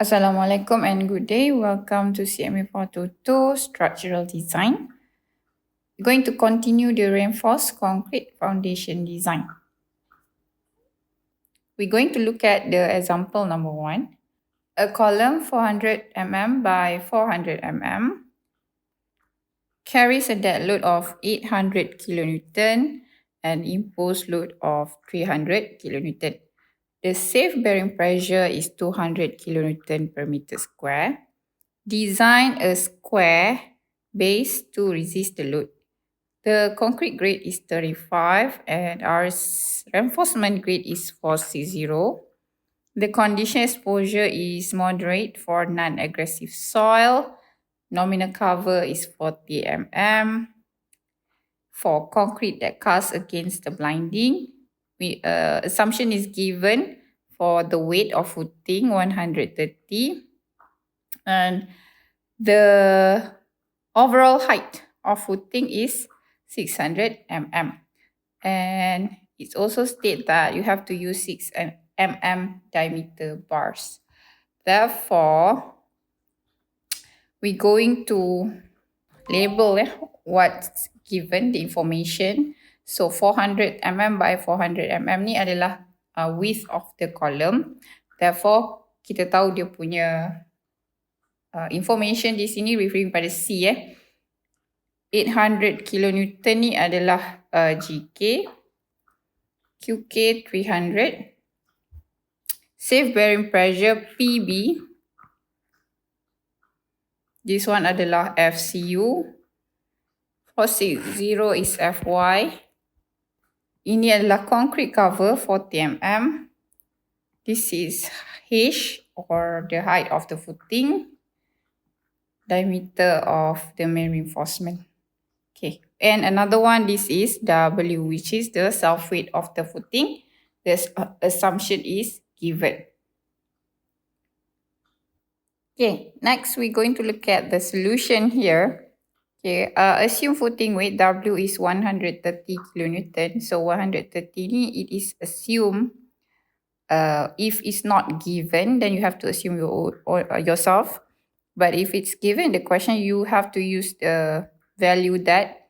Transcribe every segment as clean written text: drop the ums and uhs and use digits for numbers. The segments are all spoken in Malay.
Assalamualaikum and good day. Welcome to CMA 422 Structural Design. We're going to continue the reinforced concrete foundation design. We're going to look at the example number 1. A column 400 mm by 400 mm carries a dead load of 800 kilonewton and imposed load of 300 kilonewton. The safe bearing pressure is 200 kilonewton per meter square. Design a square base to resist the load. The concrete grade is 35 and our reinforcement grade is 460. The condition exposure is moderate for non-aggressive soil. Nominal cover is 40 mm. For concrete that casts against the blinding, assumption is given for the weight of footing 130 and the overall height of footing is 600 mm. And it's also stated that you have to use 6 mm diameter bars. Therefore, we're going to label what's given, the information. So 400 mm by 400 mm ni adalah width of the column. Therefore, kita tahu dia punya information di sini referring pada C 800 kilonewton ni adalah GK, QK 300, safe bearing pressure PB, this one adalah FCU, 460 is FY, ini adalah concrete cover 40 mm, this is H or the height of the footing, diameter of the main reinforcement. Okay, and another one, this is W, which is the self-weight of the footing. The assumption is given. Okay, next we're going to look at the solution here. Okay, assume footing weight W is 130 kilonewton. So 130 ni, it is assumed. If it's not given, then you have to assume yourself. But if it's given the question, you have to use the value that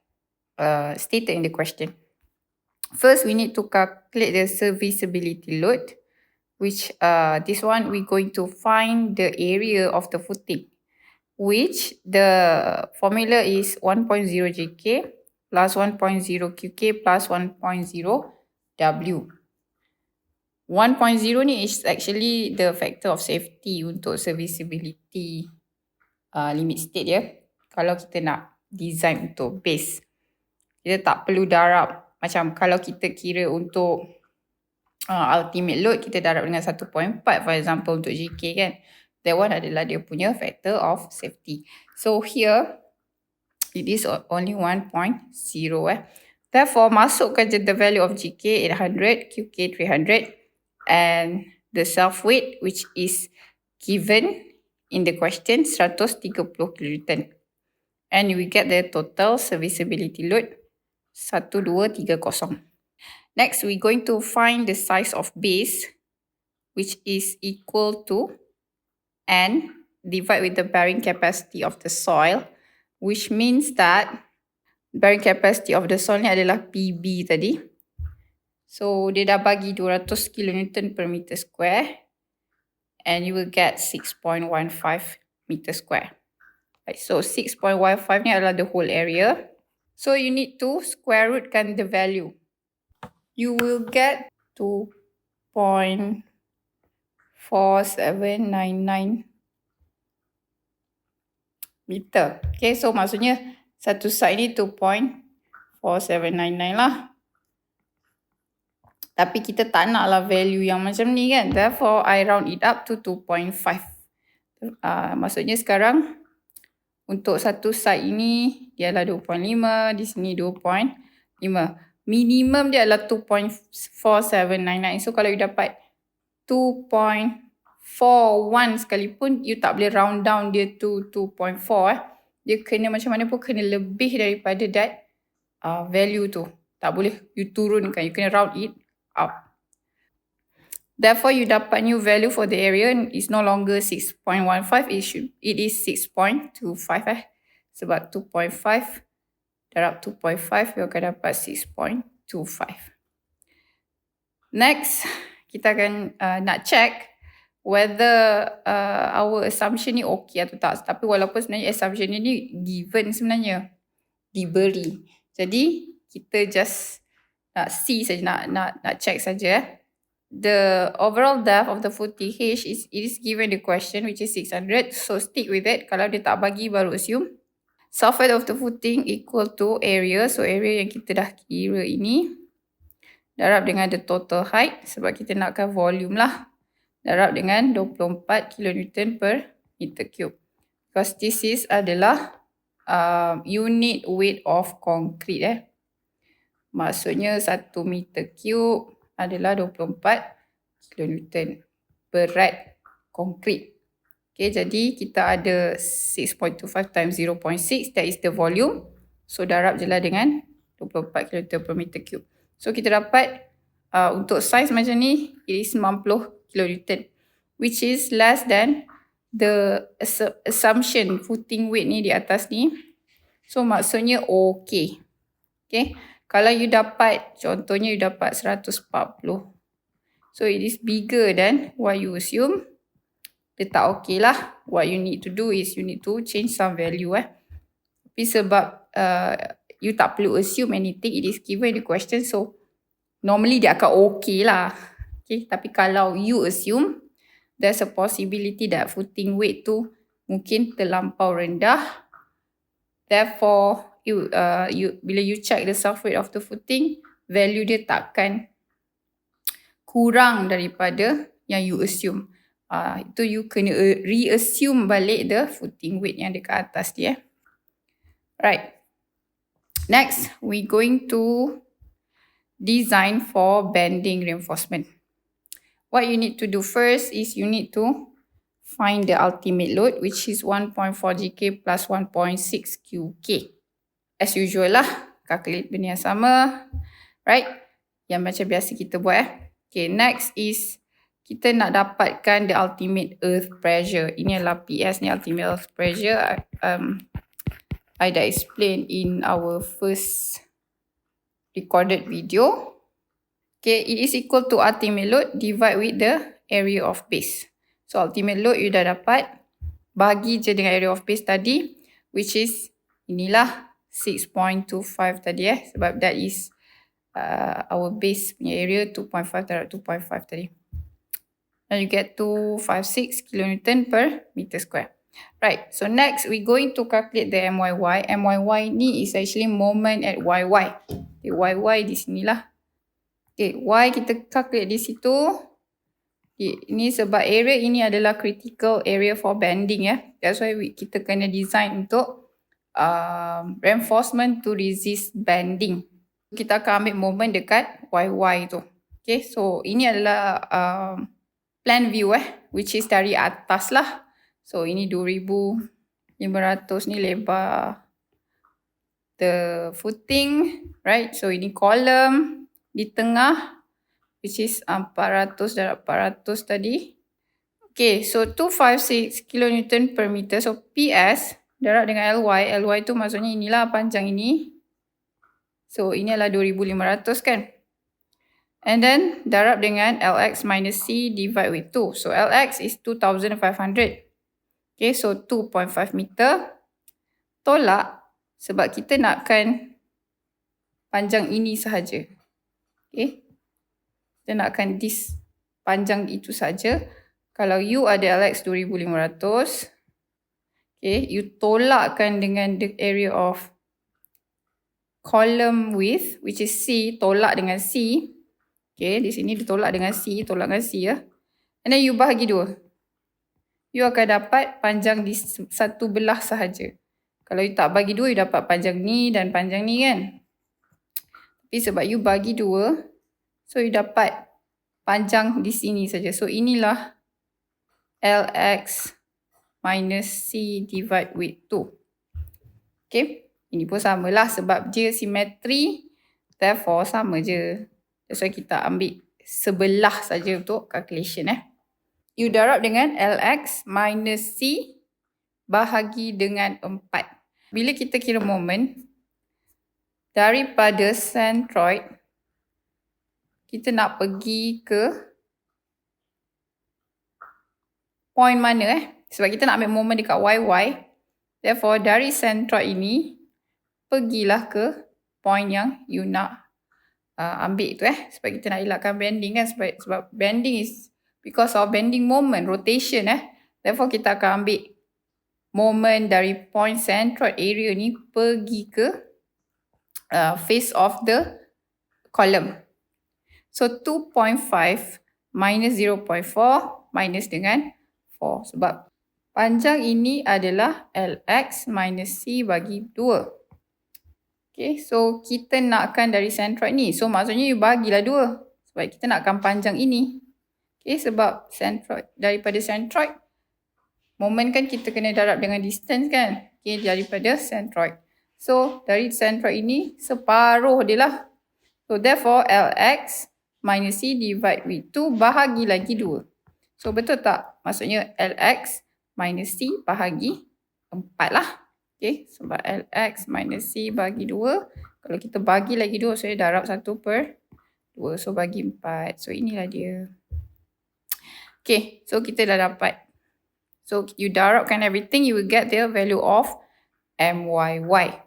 stated in the question. First, we need to calculate the serviceability load, which this one we're going to find the area of the footing, which the formula is 1.0 JK plus 1.0 QK plus 1.0 W. 1.0 ni is actually the factor of safety untuk serviceability limit state ya. Kalau kita nak design untuk base, kita tak perlu darab. Macam kalau kita kira untuk ultimate load, kita darab dengan 1.4 for example untuk JK kan. That one adalah dia punya factor of safety. So here, it is only 1.0 Therefore, masukkan je the value of GK 800, QK 300 and the self weight which is given in the question 130 kilonewton. And we get the total serviceability load 1230. Next, we're going to find the size of base, which is equal to N divided with the bearing capacity of the soil, which means that bearing capacity of the soil ni adalah PB tadi. So, dia dah bagi 200 kilonewton per meter square and you will get 6.15 meter square. Right, so, 6.15 ni adalah the whole area. So, you need to square rootkan the value. You will get 2.4799 meter. Okay, so maksudnya satu side ni 2.4799 lah. Tapi kita tak nak lah value yang macam ni kan. Therefore, I round it up to 2.5. Maksudnya sekarang untuk satu side ini dia adalah 2.5, di sini 2.5. Minimum dia adalah 2.4799. So kalau you dapat 2.41 sekalipun, you tak boleh round down dia to 2.4. Dia kena macam mana pun kena lebih daripada that value tu. Tak boleh you turunkan, you kena round it up. Therefore, you dapat new value for the area is no longer 6.15, it is 6.25 Sebab 2.5 darab 2.5, you akan dapat 6.25. Next, kita akan nak check whether our assumption ni okay atau tak. Tapi walaupun sebenarnya assumption ni given sebenarnya, diberi. Jadi, kita just nak see saja, nak check saja. The overall depth of the footing H it is given the question which is 600. So stick with it. Kalau dia tak bagi baru assume. Surface of the footing equal to area. So area yang kita dah kira ini darab dengan the total height. Sebab kita nakkan volume lah. Darab dengan 24 kN per meter cube. Because this is adalah unit weight of concrete. Maksudnya 1 meter cube adalah 24 kN berat konkrit. Okay, jadi kita ada 6.25 times 0.6, that is the volume. So darab je lah dengan 24 kN per meter cube. So kita dapat untuk size macam ni, it is 90 kN, which is less than the assumption footing weight ni di atas ni. So maksudnya okay. Okay. Kalau you dapat, contohnya you dapat 140. So it is bigger than what you assume. Dia tak okay lah. What you need to do is you need to change some value. Tapi sebab you tak perlu assume anything, it is given the question. So normally dia akan okay lah. Okay. Tapi kalau you assume, there's a possibility that footing weight tu mungkin terlampau rendah. Therefore, bila you check the self-weight of the footing, value dia takkan kurang daripada yang you assume. Itu you kena reassume balik the footing weight yang dekat atas dia. Right. Next, we going to design for bending reinforcement. What you need to do first is you need to find the ultimate load, which is 1.4 GK plus 1.6 QK. As usual lah, calculate benda yang sama, right? Yang macam biasa kita buat. Okay, next is kita nak dapatkan the ultimate earth pressure. Ini adalah PS ni, ultimate earth pressure. I dah explain in our first recorded video. Okay, it is equal to ultimate load divide with the area of base. So ultimate load you dah dapat, bagi je dengan area of base tadi, which is inilah 6.25 tadi sebab that is our base punya area 2.5 darab 2.5 tadi. And you get 256 kN per meter square. Right, so next we going to calculate the MYY. MYY ni is actually moment at YY. Okay, YY di sinilah. Okay, Y kita calculate di situ. Ini sebab area ini adalah critical area for bending That's why kita kena design untuk reinforcement to resist bending. Kita akan ambil moment dekat YY tu. Okay, so ini adalah plan view which is dari atas lah. So ini 2,500 ni lebar the footing, right? So ini column di tengah, which is 400 darab 400 tadi. Okay, so 256 kN per meter. So PS darab dengan LY. LY tu maksudnya inilah panjang ini. So ini adalah 2,500 kan. And then darab dengan LX minus C divide with 2. So LX is 2,500. Okay, so 2.5 meter. Tolak sebab kita nakkan panjang ini sahaja. Okay. Kita nakkan this panjang itu saja. Kalau U ada LX 2,500. Okay, you tolakkan dengan the area of column width, which is C, tolak dengan C. Okay, di sini ditolak dengan C, tolak dengan C And then you bahagi 2. You akan dapat panjang di satu belah sahaja. Kalau you tak bagi 2, you dapat panjang ni dan panjang ni kan. Tapi sebab you bagi 2, so you dapat panjang di sini saja. So inilah LX minus C divide with 2. Okay. Ini pun samalah sebab dia simetri. Therefore sama je. That's why kita ambil sebelah saja untuk calculation. U darab dengan Lx minus C bahagi dengan 4. Bila kita kira moment, daripada centroid, kita nak pergi ke point mana sebab kita nak ambil moment dekat YY. Therefore, dari centroid ini, pergilah ke point yang you nak ambil tu sebab kita nak elakkan bending kan, sebab bending is because of bending moment, rotation Therefore, kita akan ambil moment dari point centroid area ni pergi ke face of the column. So 2.5 minus 0.4 minus dengan 4 sebab panjang ini adalah Lx minus C bagi 2. Okay, so kita nakkan dari centroid ni. So maksudnya you bagilah 2 sebab kita nakkan panjang ini. Okay, sebab centroid, daripada centroid, moment kan kita kena darab dengan distance kan. Okay, daripada centroid. So dari centroid ini separuh dia lah. So therefore Lx minus C divide with 2 bahagi lagi 2. So betul tak? Maksudnya Lx minus C bahagi 4 lah. Okay, sebab Lx minus C bagi 2. Kalau kita bagi lagi 2, saya darab 1/2. So bagi 4. So inilah dia. Okay, so kita dah dapat. So you darabkan everything, you will get the value of MYY.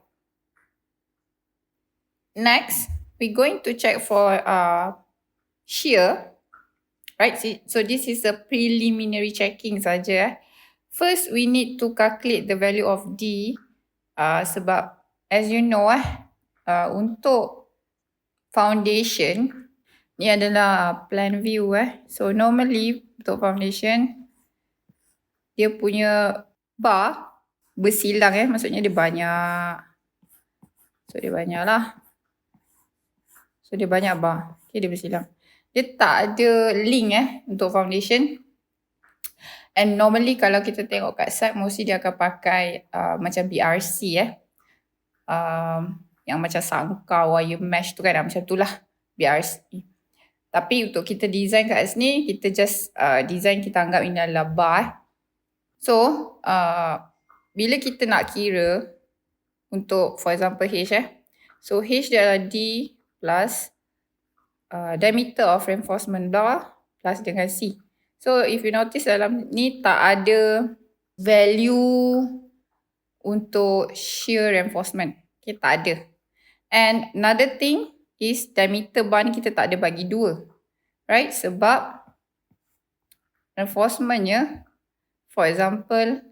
Next, we're going to check for shear. Right, so this is a preliminary checking saja. First, we need to calculate the value of D. Sebab, as you know, untuk foundation, ni adalah plan view. So, normally, untuk foundation, dia punya bar bersilang. Maksudnya dia banyak. So, dia banyak lah. So, dia banyak bar. Okay, dia bersilang. Dia tak ada link untuk foundation. And normally kalau kita tengok kat site, mostly dia akan pakai macam BRC yang macam sangkar wire mesh tu kan, macam tu lah BRC. Tapi untuk kita design kat sini, kita just design, kita anggap ini adalah bar. So bila kita nak kira untuk for example H so H dia adalah D plus diameter of reinforcement bar plus dengan C. So if you notice dalam ni tak ada value untuk shear reinforcement. Okay, tak ada. And another thing is diameter bar ni kita tak ada bagi 2. Right? Sebab reinforcementnya, for example,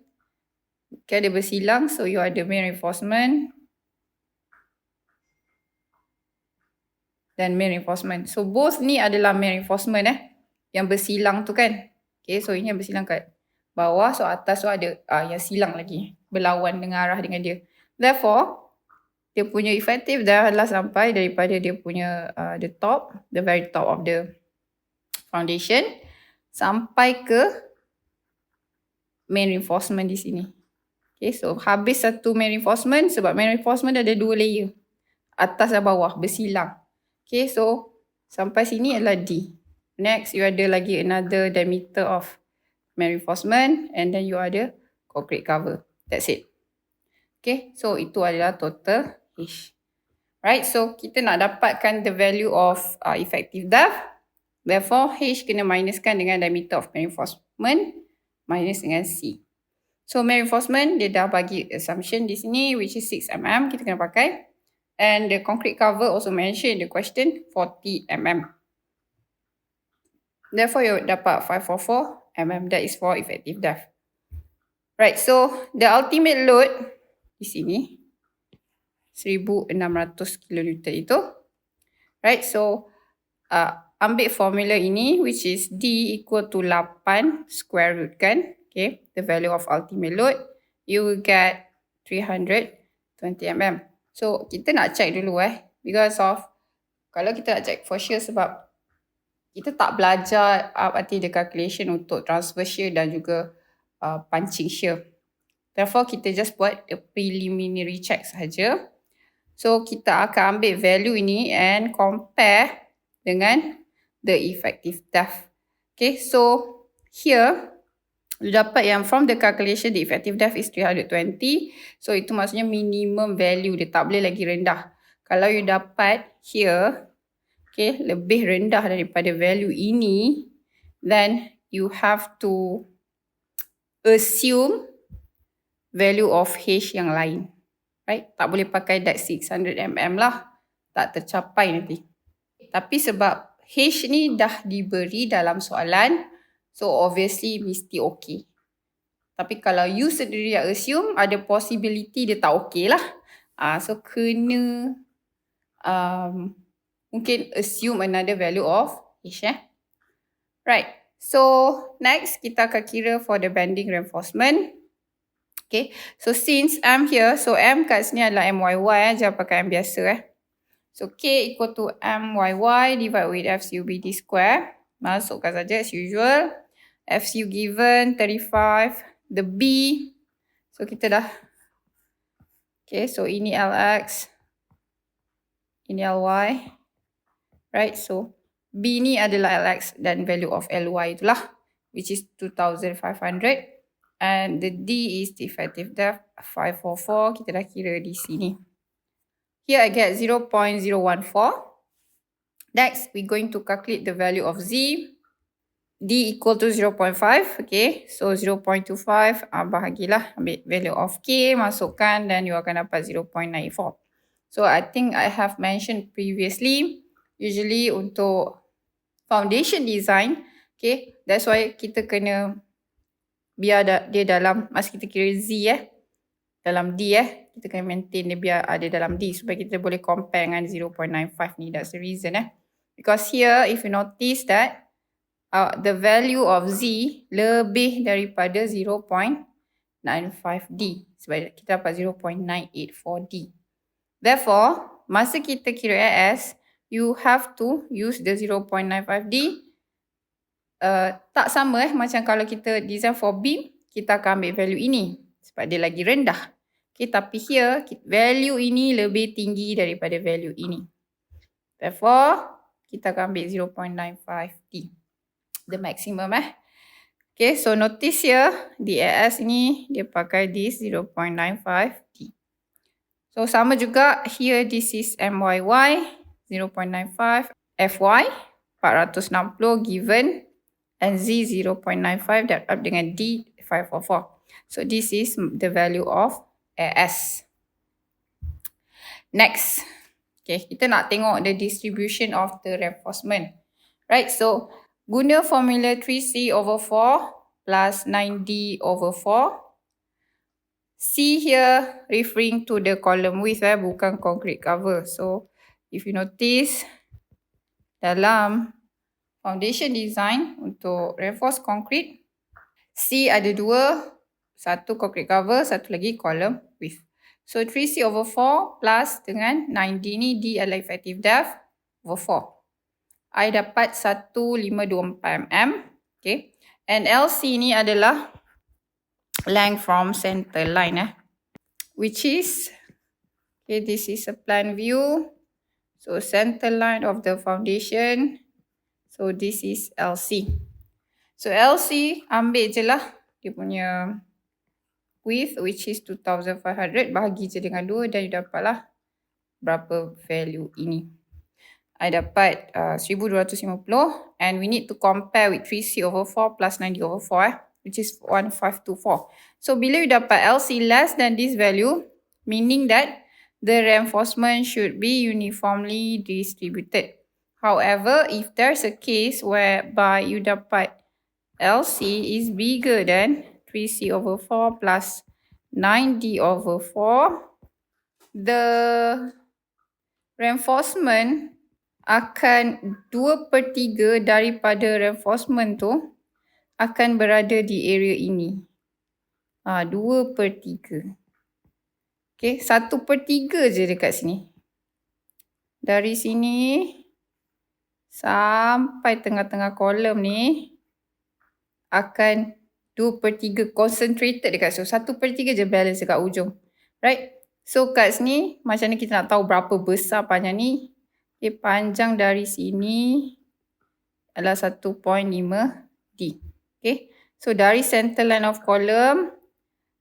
okay, dia bersilang, so you ada main reinforcement dan main reinforcement. So both ni adalah main reinforcement yang bersilang tu kan. Okay, so ini yang bersilang kat bawah. So atas tu ada yang silang lagi. Berlawan dengan arah dengan dia. Therefore, dia punya effective dah lah sampai daripada dia punya the top, the very top of the foundation. Sampai ke main reinforcement di sini. Okay, so habis satu main reinforcement sebab main reinforcement ada 2 layer. Atas dan bawah bersilang. Okay, so sampai sini adalah D. Next, you ada lagi another diameter of main reinforcement and then you ada concrete cover. That's it. Okay, so itu adalah total H. Right, so kita nak dapatkan the value of effective depth. Therefore, H kena minuskan dengan diameter of main reinforcement minus dengan C. So, main reinforcement dia dah bagi assumption di sini which is 6 mm kita kena pakai. And the concrete cover also mentioned in the question 40 mm. Therefore, you dapat 544 mm. That is for effective depth. Right, so the ultimate load di sini 1600 kN itu. Right, so ambil formula ini which is D equal to 8 square root kan. Okay, the value of ultimate load. You will get 320 mm. So, kita nak check dulu because of, kalau kita nak check for shear sebab kita tak belajar arti the calculation untuk transverse shear dan juga punching shear. Therefore, kita just buat the preliminary check sahaja. So, kita akan ambil value ini and compare dengan the effective depth. Okay, so here you dapat yang from the calculation the effective depth is 320. So itu maksudnya minimum value, dia tak boleh lagi rendah. Kalau you dapat here, okay, lebih rendah daripada value ini, then you have to assume value of H yang lain. Right? Tak boleh pakai that 600 mm lah. Tak tercapai nanti. Tapi sebab H ni dah diberi dalam soalan, so obviously mesti okay. Tapi kalau you sendiri yang assume, ada possibility dia tak okay lah. So kena mungkin assume another value of H. Right. So next kita akan kira for the bending reinforcement. Okay. So since M here, so M kat sini adalah MYY. Jangan pakai M biasa. So K equal to MYY divided with FCUBD square. Masukkan saja as usual. FCU given 35. The B. So kita dah. Okay, so ini LX. Ini LY. Right, so B ni adalah LX dan value of LY itulah. Which is 2,500. And the D is the effective depth 544. Kita dah kira di sini. Here I get 0.014. Next, we're going to calculate the value of Z. D equal to 0.5. Okay, so 0.25. Bahagilah, ambil value of K, masukkan dan you akan dapat 0.94. So I think I have mentioned previously, usually untuk foundation design, okay, that's why kita kena biar dia dalam, masa kita kira Z dalam D kita kena maintain dia biar ada dalam D supaya kita boleh compare dengan 0.95 ni. That's the reason because here if you notice that the value of Z lebih daripada 0.95D sebab kita dapat 0.984D. Therefore, masa kita kira AS, you have to use the 0.95D. Tak sama macam kalau kita design for beam, kita akan ambil value ini sebab dia lagi rendah. Okay, tapi here value ini lebih tinggi daripada value ini. Therefore, kita akan ambil 0.95D. The maximum Okay, so notice here DAS ini dia pakai this 0.95D. So sama juga here this is MYY 0.95, FY 460 given and Z 0.95 that up dengan D 544. So this is the value of AS. Next. Okay, kita nak tengok the distribution of the reinforcement. Right, so guna formula 3C over 4 plus 9D over 4. C here referring to the column width bukan concrete cover. So if you notice dalam foundation design untuk reinforced concrete, C ada dua. Satu concrete cover, satu lagi column width. So 3C over 4 plus dengan 9D ni, D adalah effective depth over 4. I dapat 1524 mm. Okay. And LC ni adalah length from center line. Which is, okay, this is a plan view. So center line of the foundation. So this is LC. So LC ambil je lah dia punya width which is 2500, bahagi je dengan 2 dan you dapatlah berapa value ini. I dapat 1250 and we need to compare with 3C over 4 plus 9D over 4 which is 1524. So bila you dapat LC less than this value, meaning that the reinforcement should be uniformly distributed. However, if there's a case whereby you dapat LC is bigger than 3C over 4 plus 9D over 4, the reinforcement akan 2/3 daripada reinforcement tu akan berada di area ini. 2/3. Okay, 1/3 je dekat sini. Dari sini sampai tengah-tengah kolom ni akan 2/3 concentrated dekat situ. 1/3 je balance dekat ujung. Right? So kat sini macam ni kita nak tahu berapa besar panjang ni. Okay, panjang dari sini adalah 1.5D. Okay. So dari center line of column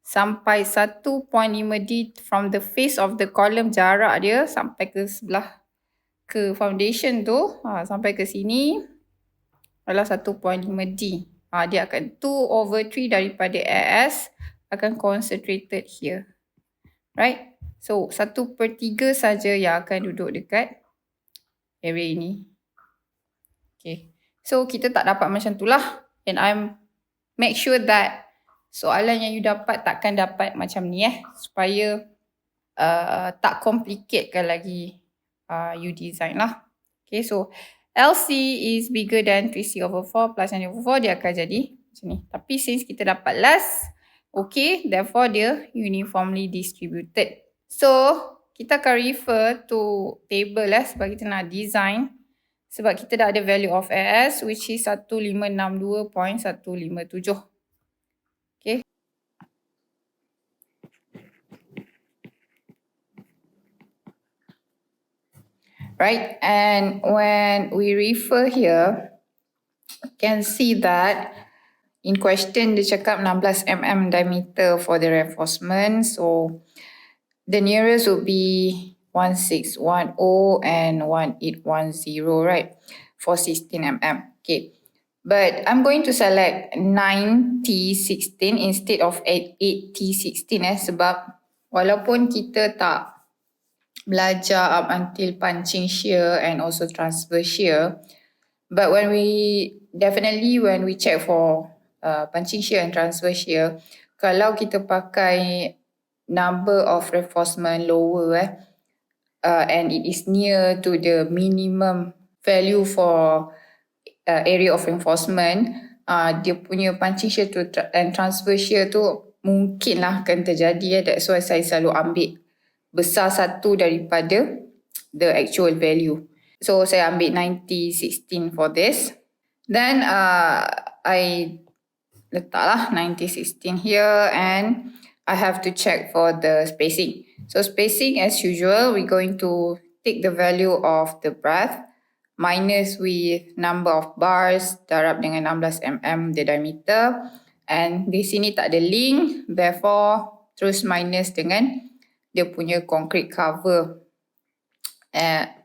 sampai 1.5D from the face of the column, jarak dia sampai ke sebelah ke foundation tu, sampai ke sini adalah 1.5D. Dia akan 2/3 daripada AS akan concentrated here. Right? So 1/3 saja yang akan duduk dekat area ini. Okay. So kita tak dapat macam tu lah. And I'm make sure that soalan yang you dapat takkan dapat macam ni supaya tak complicatekan lagi you design lah. Okay, so LC is bigger than 3C/4 plus N/4, dia akan jadi macam ni. Tapi since kita dapat last, okay, therefore dia uniformly distributed. So kita akan refer to table sebab kita nak design. Sebab kita dah ada value of AS which is 1562.157. Okay. Right, and when we refer here, you can see that in question dia cakap 16 mm diameter for the reinforcement. So the nearest would be 1610 and 1810, right, for 16 mm. Okay, but I'm going to select 9T16 instead of 8T16 sebab walaupun kita tak belajar up until punching shear and also transverse shear, but when we check for punching shear and transverse shear, kalau kita pakai number of reinforcement lower and it is near to the minimum value for area of reinforcement, dia punya punching shear tu and transverse shear tu mungkinlah akan terjadi. That's why saya selalu ambil besar satu daripada the actual value. So saya ambil 90/16 for this. Then I letaklah 90/16 here and I have to check for the spacing. So spacing as usual, we're going to take the value of the breadth minus with number of bars darab dengan 16 mm the diameter, and di sini tak ada link, therefore terus minus dengan dia punya concrete cover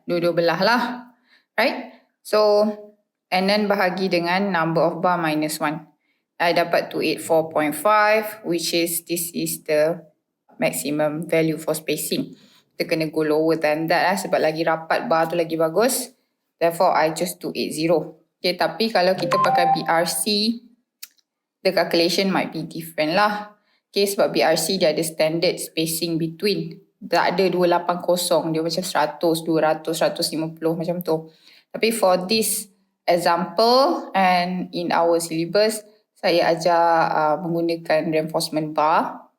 dua-dua belah lah, right? So and then bahagi dengan number of bar minus 1, I dapat 284.5, which is this is the maximum value for spacing. Kita kena go lower than that sebab lagi rapat bar tu lagi bagus, therefore I choose 280. Okay, tapi kalau kita pakai BRC, the calculation might be different lah. Okay, sebab BRC dia ada standard spacing between. Tak ada 280, dia macam 100, 200, 150 macam tu. Tapi for this example and in our syllabus, saya ajar menggunakan reinforcement bar.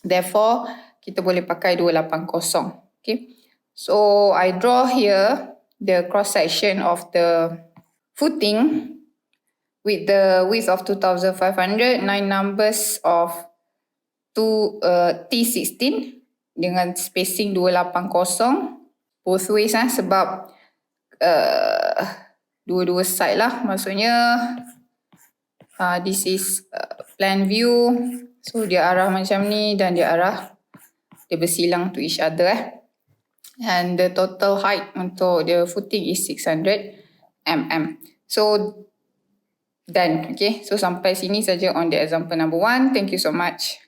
Therefore, kita boleh pakai 280. Okay, so I draw here the cross section of the footing with the width of 2500, 9 numbers of T16 dengan spacing 280 both ways sebab dua-dua side lah, maksudnya this is plan view, so dia arah macam ni dan dia bersilang to each other and the total height untuk the footing is 600 mm. So done. Okay, so sampai sini saja on the example number 1. Thank you so much.